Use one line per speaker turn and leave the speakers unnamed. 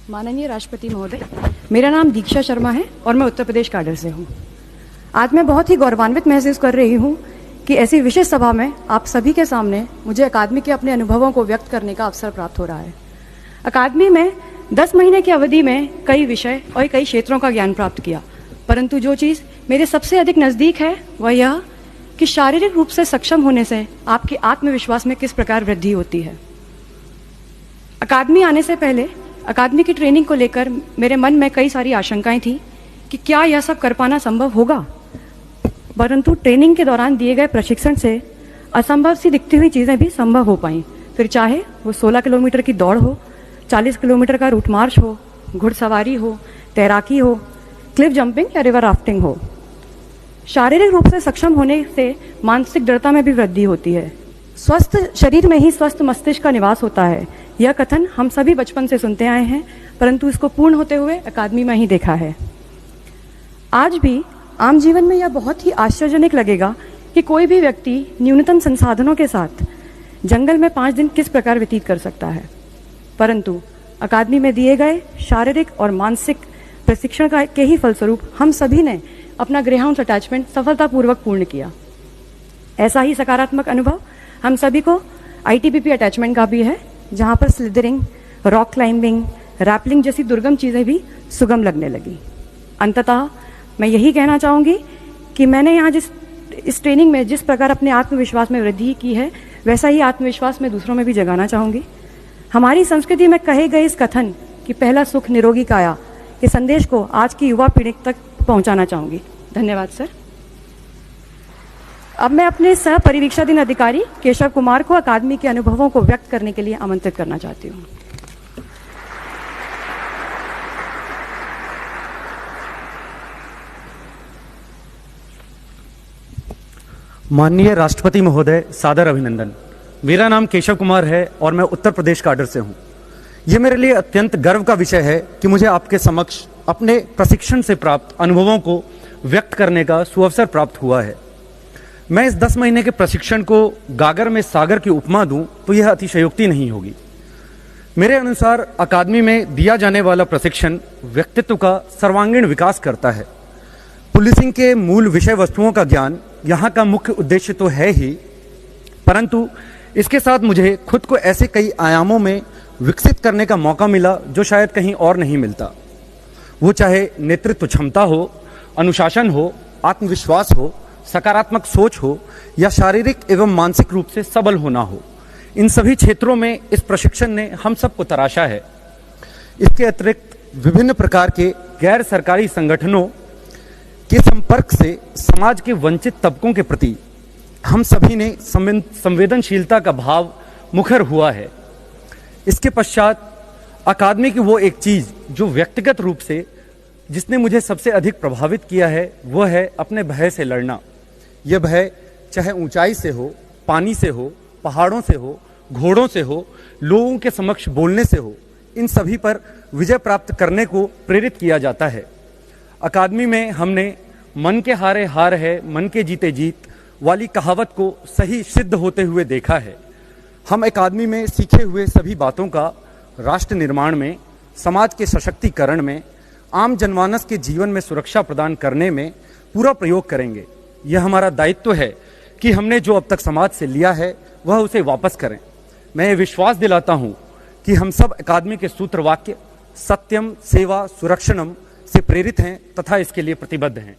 माननीय राष्ट्रपति महोदय, मेरा नाम दीक्षा शर्मा है और मैं उत्तर प्रदेश कैडर से हूँ। आज मैं बहुत ही गौरवान्वित महसूस कर रही हूँ कि ऐसी विशेष सभा में आप सभी के सामने मुझे अकादमी के अपने अनुभवों को व्यक्त करने का अवसर प्राप्त हो रहा है। अकादमी में 10 महीने की अवधि में कई विषय और कई क्षेत्रों का ज्ञान प्राप्त किया, परंतु जो चीज़ मेरे सबसे अधिक नज़दीक है वह यह कि शारीरिक रूप से सक्षम होने से आपके आत्मविश्वास में किस प्रकार वृद्धि होती है। अकादमी आने से पहले अकादमी की ट्रेनिंग को लेकर मेरे मन में कई सारी आशंकाएं थी कि क्या यह सब कर पाना संभव होगा, परंतु ट्रेनिंग के दौरान दिए गए प्रशिक्षण से असंभव सी दिखती हुई चीज़ें भी संभव हो पाईं। फिर चाहे वो 16 किलोमीटर की दौड़ हो, 40 किलोमीटर का रूट मार्च हो, घुड़सवारी हो, तैराकी हो, क्लिफ जंपिंग या रिवर राफ्टिंग हो। शारीरिक रूप से सक्षम होने से मानसिक दृढ़ता में भी वृद्धि होती है। स्वस्थ शरीर में ही स्वस्थ मस्तिष्क का निवास होता है। यह कथन हम सभी बचपन से सुनते आए हैं, परंतु इसको पूर्ण होते हुए अकादमी में ही देखा है। आज भी आम जीवन में यह बहुत ही आश्चर्यजनक लगेगा कि कोई भी व्यक्ति न्यूनतम संसाधनों के साथ जंगल में 5 दिन किस प्रकार व्यतीत कर सकता है, परंतु अकादमी में दिए गए शारीरिक और मानसिक प्रशिक्षण के ही फलस्वरूप हम सभी ने अपना ग्रेहाउंड अटैचमेंट सफलतापूर्वक पूर्ण किया। ऐसा ही सकारात्मक अनुभव हम सभी को ITBP अटैचमेंट का भी है, जहाँ पर स्लिदरिंग, रॉक क्लाइंबिंग, रैपलिंग जैसी दुर्गम चीज़ें भी सुगम लगने लगी। अंततः मैं यही कहना चाहूँगी कि मैंने यहाँ इस ट्रेनिंग में जिस प्रकार अपने आत्मविश्वास में वृद्धि की है, वैसा ही आत्मविश्वास मैं दूसरों में भी जगाना चाहूँगी। हमारी संस्कृति में कहे गए इस कथन कि पहला सुख निरोगी काया के संदेश को आज की युवा पीढ़ी तक पहुँचाना चाहूँगी। धन्यवाद सर। अब मैं अपने सह परिवीक्षाधीन अधिकारी केशव कुमार को अकादमी के अनुभवों को व्यक्त करने के लिए आमंत्रित करना चाहती हूँ।
माननीय राष्ट्रपति महोदय, सादर अभिनंदन। मेरा नाम केशव कुमार है और मैं उत्तर प्रदेश कैडर से हूँ। ये मेरे लिए अत्यंत गर्व का विषय है कि मुझे आपके समक्ष अपने प्रशिक्षण से प्राप्त अनुभवों को व्यक्त करने का सुअवसर प्राप्त हुआ है। मैं इस 10 महीने के प्रशिक्षण को गागर में सागर की उपमा दूं तो यह अतिशयोक्ति नहीं होगी। मेरे अनुसार अकादमी में दिया जाने वाला प्रशिक्षण व्यक्तित्व का सर्वांगीण विकास करता है। पुलिसिंग के मूल विषय वस्तुओं का ज्ञान यहाँ का मुख्य उद्देश्य तो है ही, परंतु इसके साथ मुझे खुद को ऐसे कई आयामों में विकसित करने का मौका मिला जो शायद कहीं और नहीं मिलता। वो चाहे नेतृत्व क्षमता हो, अनुशासन हो, आत्मविश्वास हो, सकारात्मक सोच हो या शारीरिक एवं मानसिक रूप से सबल होना हो, इन सभी क्षेत्रों में इस प्रशिक्षण ने हम सबको तराशा है। इसके अतिरिक्त विभिन्न प्रकार के गैर सरकारी संगठनों के संपर्क से समाज के वंचित तबकों के प्रति हम सभी ने संवेदनशीलता का भाव मुखर हुआ है। इसके पश्चात अकादमी की वो एक चीज़ जो व्यक्तिगत रूप से जिसने मुझे सबसे अधिक प्रभावित किया है वह है अपने भय से लड़ना। यह भय चाहे ऊंचाई से हो, पानी से हो, पहाड़ों से हो, घोड़ों से हो, लोगों के समक्ष बोलने से हो, इन सभी पर विजय प्राप्त करने को प्रेरित किया जाता है। अकादमी में हमने मन के हारे हार है, मन के जीते जीत वाली कहावत को सही सिद्ध होते हुए देखा है। हम अकादमी में सीखे हुए सभी बातों का राष्ट्र निर्माण में, समाज के सशक्तिकरण में, आम जनमानस के जीवन में सुरक्षा प्रदान करने में पूरा प्रयोग करेंगे। यह हमारा दायित्व है कि हमने जो अब तक समाज से लिया है वह उसे वापस करें। मैं ये विश्वास दिलाता हूँ कि हम सब अकादमी के सूत्र वाक्य सत्यम सेवा सुरक्षणम से प्रेरित हैं तथा इसके लिए प्रतिबद्ध हैं।